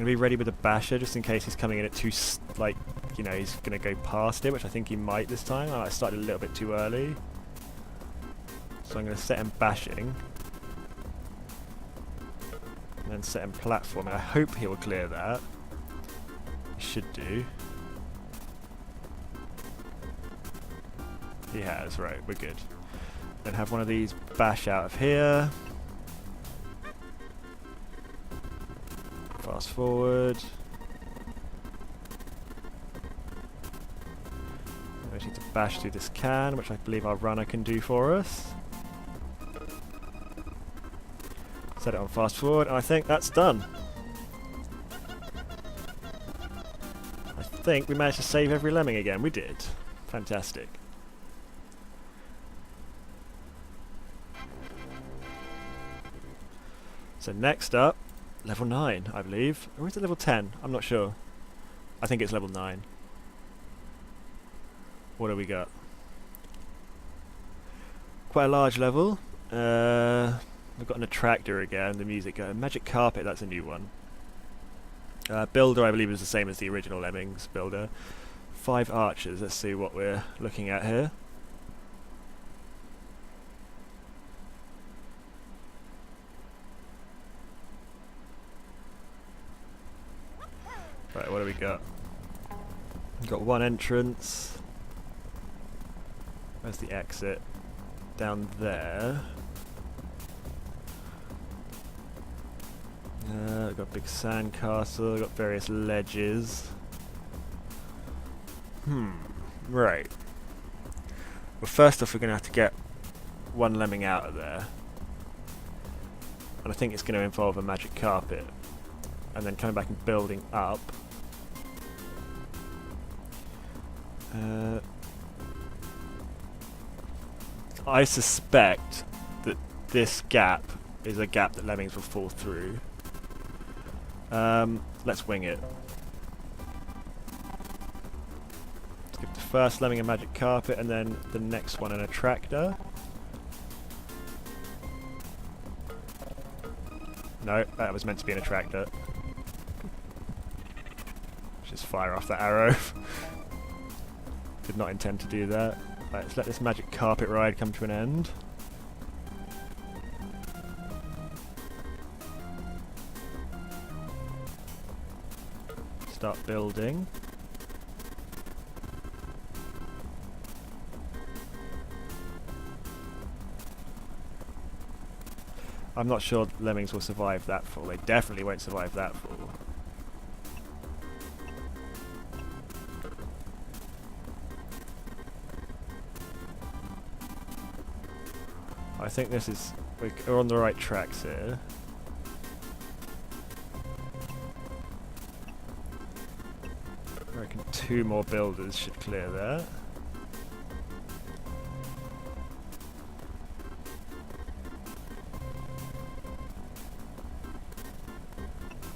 going to be ready with a basher just in case he's coming in at too, like, you know, he's going to go past it, which I think he might this time. I started a little bit too early. So I'm going to set him bashing. And then set him platforming. I hope he will clear that. He should do. He has, right, we're good. Then have one of these bash out of here. Fast forward. We need to bash through this can, which I believe our runner can do for us. Set it on fast forward, and I think that's done. I think we managed to save every lemming again. We did. Fantastic. So next up, level 9, I believe. Or is it level 10? I'm not sure. I think it's level 9. What do we got? Quite a large level. We've got an attractor again, the music going. Magic carpet, that's a new one. Builder, I believe, is the same as the original Lemmings builder. 5 archers, let's see what we're looking at here. Right, what do we got? We've got one entrance. Where's the exit? Down there. We've got a big sand castle, we've got various ledges. Right. Well, first off we're going to have to get one lemming out of there. And I think it's going to involve a magic carpet. And then coming back and building up. I suspect that this gap is a gap that lemmings will fall through. Let's wing it. Let's give the first lemming a magic carpet and then the next one an attractor. No, that was meant to be an attractor. Just fire off that arrow. Did not intend to do that. Right, let's let this magic carpet ride come to an end. Start building. I'm not sure lemmings will survive that fall. They definitely won't survive that fall. I think this is... we're on the right tracks here. I reckon 2 more builders should clear that.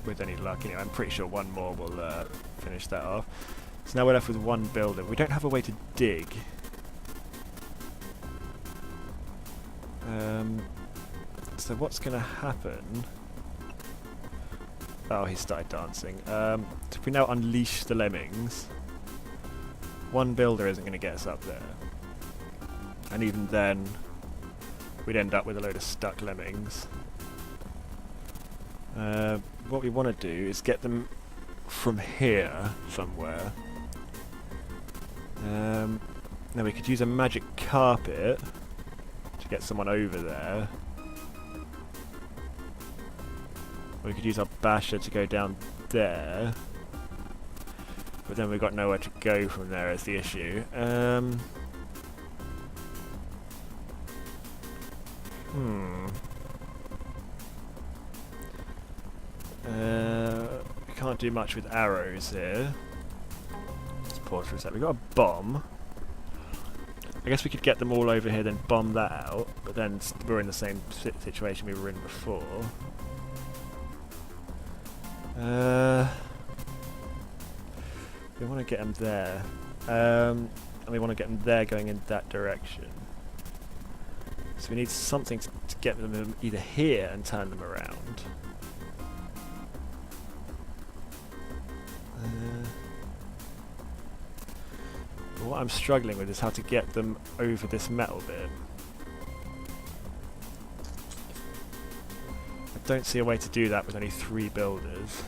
With any luck, anyway, I'm pretty sure 1 more will finish that off. So now we're left with 1 builder. We don't have a way to dig. So what's going to happen? Oh, he started dancing. So if we now unleash the lemmings, 1 builder isn't going to get us up there. And even then, we'd end up with a load of stuck lemmings. What we want to do is get them from here somewhere. Now we could use a magic carpet to get someone over there. We could use our basher to go down there. But then we've got nowhere to go from there is the issue. We can't do much with arrows here. Let's pause for a sec. We've got a bomb. I guess we could get them all over here, then bomb that out. But then we're in the same situation we were in before. We want to get them there. And we want to get them there going in that direction. So we need something to get them either here and turn them around. But what I'm struggling with is how to get them over this metal bit. I don't see a way to do that with only 3 builders.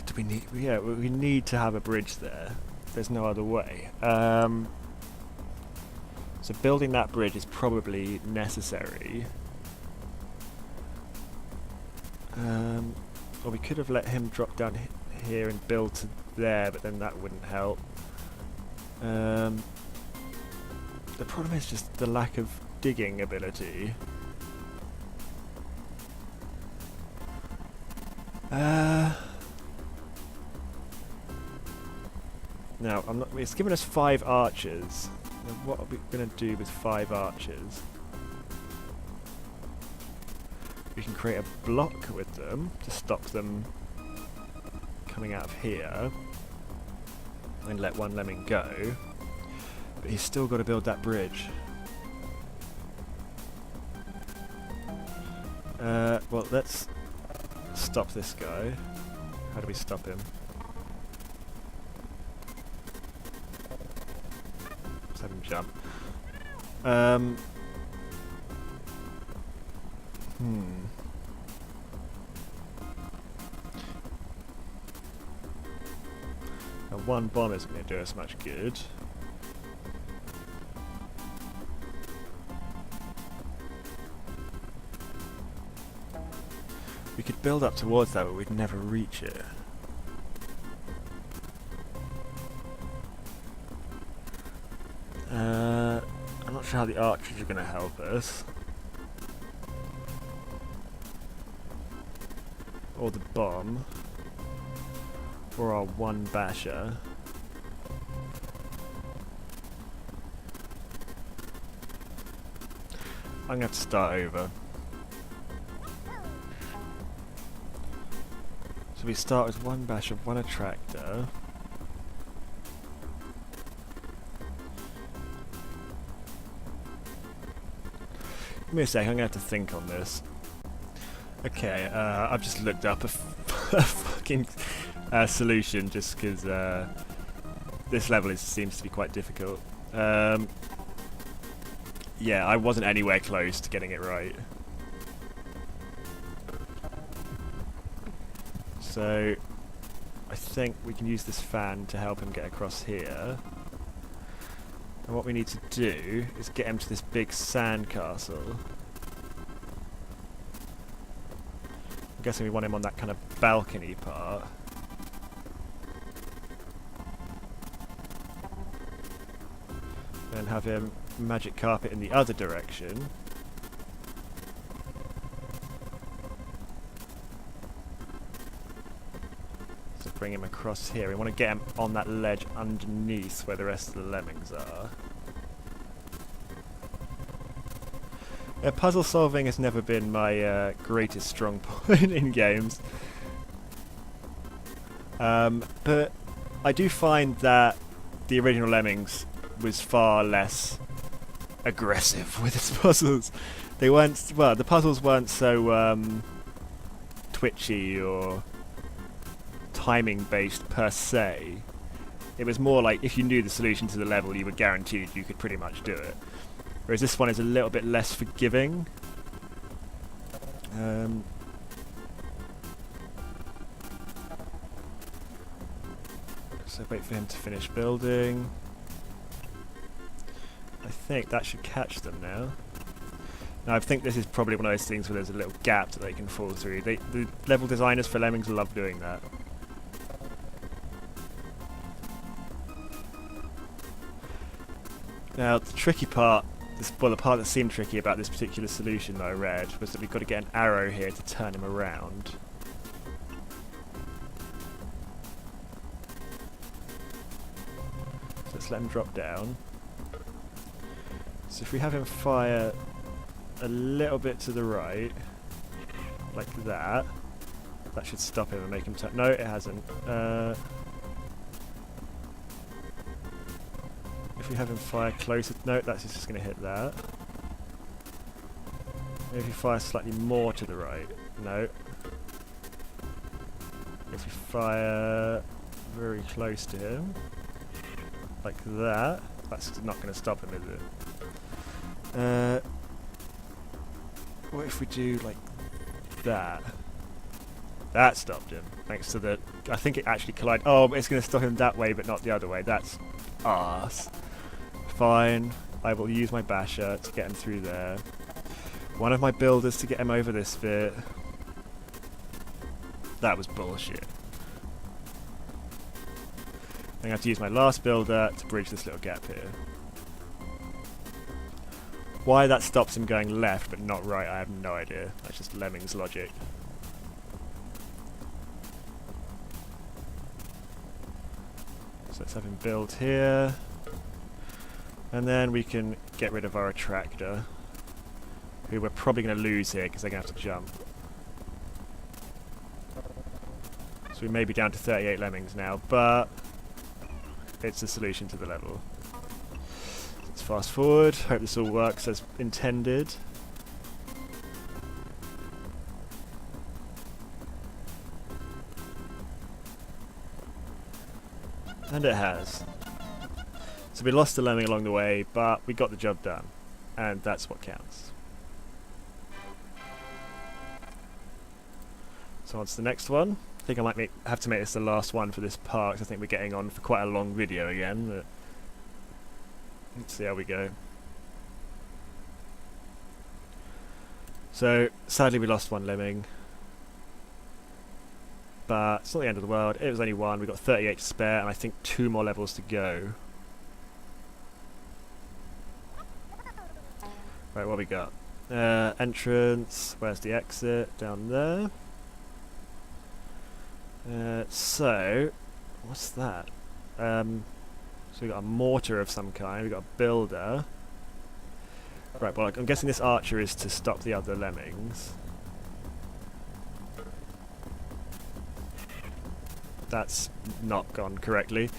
Do we need? Yeah, we need to have a bridge there. There's no other way. So building that bridge is probably necessary. Or we could have let him drop down here and build to there, but then that wouldn't help. The problem is just the lack of digging ability. Now, it's given us 5 archers. Now, what are we going to do with 5 archers? We can create a block with them to stop them coming out of here and let one lemming go. But he's still got to build that bridge. Well, let's stop this guy. How do we stop him? Let's have him jump. Now, one bomb isn't going to do us much good. We could build up towards that, but we'd never reach it. I'm not sure how the archers are going to help us. Or the bomb. Or our one basher. I'm going to have to start over. So we start with one basher, one attractor. Give me a sec, I'm going to have to think on this. Okay, I've just looked up a fucking solution just because this level seems to be quite difficult. Yeah, I wasn't anywhere close to getting it right. So, I think we can use this fan to help him get across here. And what we need to do is get him to this big sand castle. I'm guessing we want him on that kind of balcony part. Then have him magic carpet in the other direction. So bring him across here. We want to get him on that ledge underneath where the rest of the lemmings are. Yeah, puzzle solving has never been my greatest strong point in games. But I do find that the original Lemmings was far less aggressive with its puzzles. They weren't, well, the puzzles weren't so twitchy or timing based per se. It was more like if you knew the solution to the level, you were guaranteed you could pretty much do it. Whereas this one is a little bit less forgiving. So wait for him to finish building. I think that should catch them now. Now I think this is probably one of those things where there's a little gap that they can fall through. The level designers for Lemmings love doing that. Now the tricky part, well, the part that seemed tricky about this particular solution that I read was that we've got to get an arrow here to turn him around. So let's let him drop down. So if we have him fire a little bit to the right, like that, that should stop him and make him turn. No, it hasn't. we have him fire closer, no, that's just going to hit that. Maybe if you fire slightly more to the right, no. If you fire very close to him, like that, that's not going to stop him, is it? What if we do like that? That stopped him, thanks to the... I think it actually collided... Oh, but it's going to stop him that way, but not the other way. That's arse. Fine. I will use my basher to get him through there. One of my builders to get him over this bit. That was bullshit. I'm going to have to use my last builder to bridge this little gap here. Why that stops him going left but not right, I have no idea. That's just Lemmings logic. So let's have him build here. And then we can get rid of our attractor, who we're probably going to lose here because they're going to have to jump. So we may be down to 38 Lemmings now, but it's a solution to the level. Let's fast forward, hope this all works as intended. And it has. So we lost a Lemming along the way, but we got the job done. And that's what counts. So on to the next one. I think I might have to make this the last one for this part, 'cause I think we're getting on for quite a long video again. But let's see how we go. So, sadly we lost one Lemming. But it's not the end of the world. It was only one. We've got 38 to spare, and I think 2 more levels to go. Right, what we got? Entrance. Where's the exit? Down there. So, what's that? So we've got a mortar of some kind. We've got a builder. Right, well, I'm guessing this archer is to stop the other Lemmings. That's not gone correctly.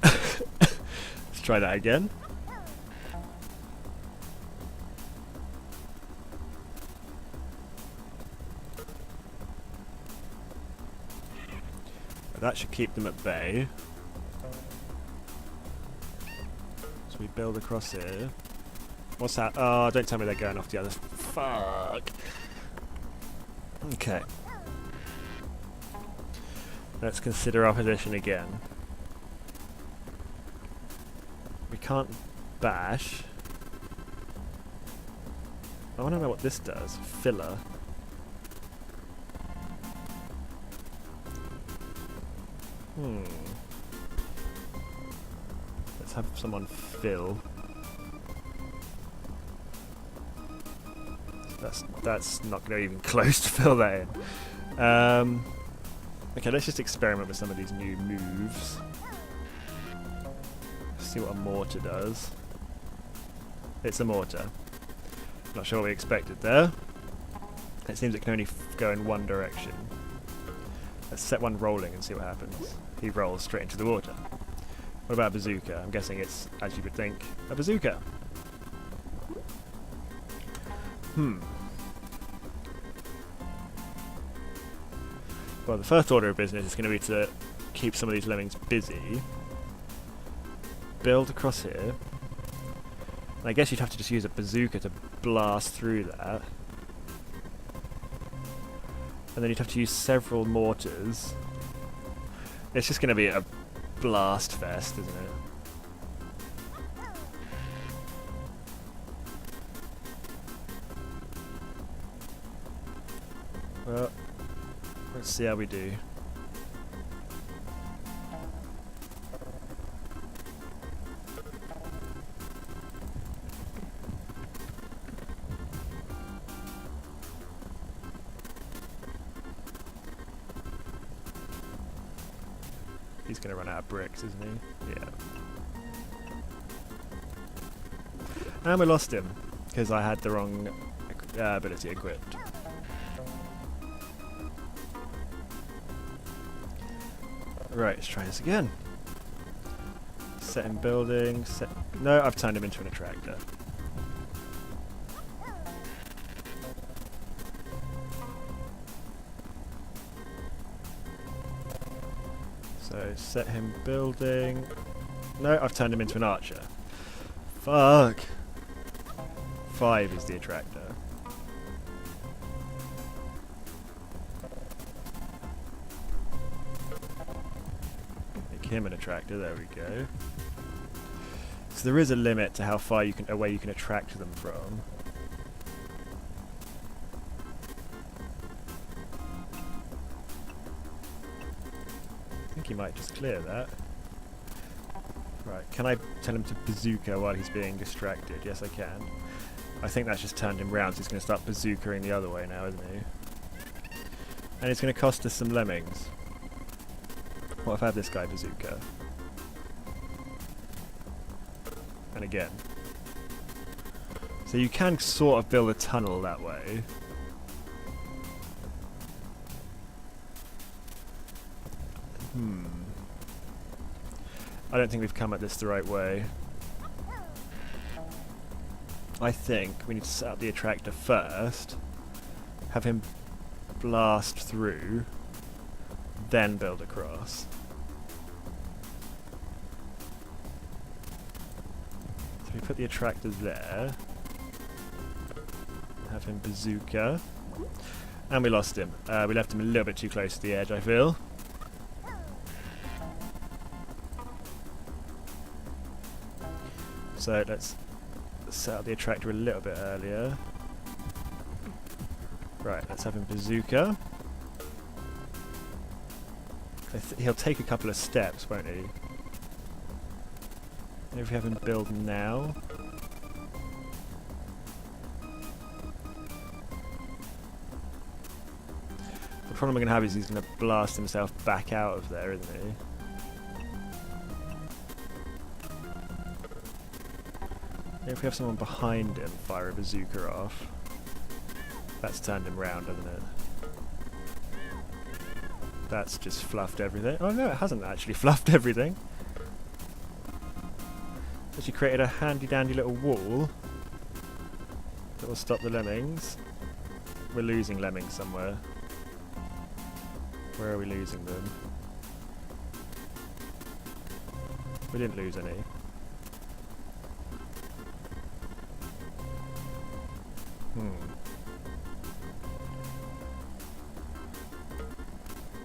Let's try that again. That should keep them at bay. So we build across here. What's that? Oh, don't tell me they're going off the other... Fuck! Okay. Let's consider our position again. We can't bash. I want to know what this does. Filler. Let's have someone fill. That's not going to even close to fill that in. Okay, let's just experiment with some of these new moves. See what a mortar does. It's a mortar. Not sure what we expected there. It seems it can only go in one direction. Let's set one rolling and see what happens. He rolls straight into the water. What about a bazooka? I'm guessing it's, as you would think, a bazooka. Well, the first order of business is going to be to keep some of these Lemmings busy. Build across here. And I guess you'd have to just use a bazooka to blast through that. And then you'd have to use several mortars. It's just going to be a blast fest, isn't it? Well, let's see how we do. He's going to run out of bricks, isn't he? Yeah. And we lost him, because I had the wrong ability equipped. Right, let's try this again. Set in building, set No, I've turned him into an attractor. So set him building. No, I've turned him into an archer. Fuck. 5 is the attractor. Make him an attractor, there we go. So there is a limit to how far you can away you can attract them from. I think he might just clear that. Right, can I tell him to bazooka while he's being distracted? Yes, I can. I think that's just turned him round, so he's going to start bazookaing the other way now, isn't he? And it's going to cost us some lemmings. What if I have this guy bazooka? And again. So you can sort of build a tunnel that way. I don't think we've come at this the right way. I think we need to set up the attractor first, have him blast through, then build across. So we put the attractor there, have him bazooka, and we lost him. We left him a little bit too close to the edge, I feel. So let's set up the attractor a little bit earlier. Right, let's have him bazooka. He'll take a couple of steps, won't he? And if we have him build now. The problem we're going to have is he's going to blast himself back out of there, isn't he? If we have someone behind him fire a bazooka off. That's turned him round, hasn't it? That's just fluffed everything. Oh no, it hasn't actually fluffed everything. Actually created a handy dandy little wall that will stop the lemmings. We're losing lemmings somewhere. Where are we losing them? We didn't lose any.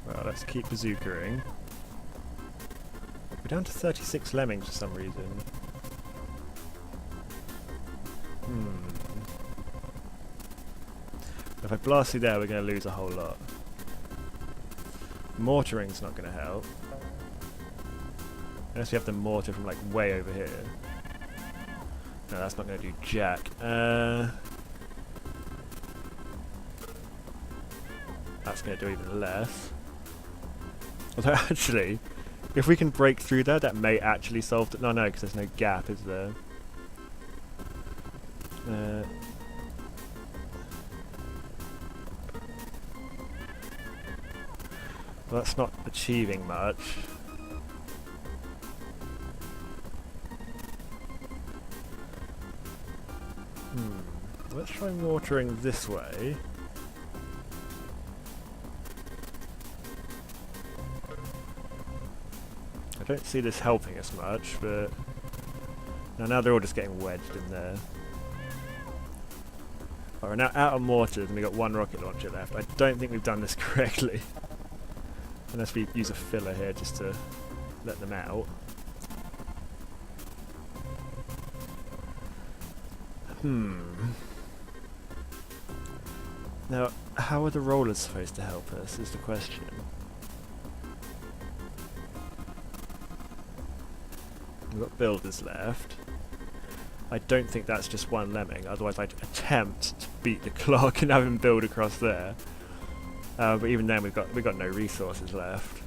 Well, let's keep bazookaing. We're down to 36 lemmings for some reason. If I blast through there, we're going to lose a whole lot. Mortaring's not going to help. Unless we have the mortar from like way over here. No, that's not going to do jack. That's going to do even less. Although actually, if we can break through there, that may actually solve it. No, because there's no gap, is there? Well, that's not achieving much. Let's try watering this way. I don't see this helping us much, but now they're all just getting wedged in there. We're now out of mortars and we've got one rocket launcher left. I don't think we've done this correctly. Unless we use a filler here just to let them out. Now, how are the rollers supposed to help us, is the question. We've got builders left. I don't think that's just one lemming, otherwise I'd attempt to beat the clock and have him build across there. But even then we've got no resources left.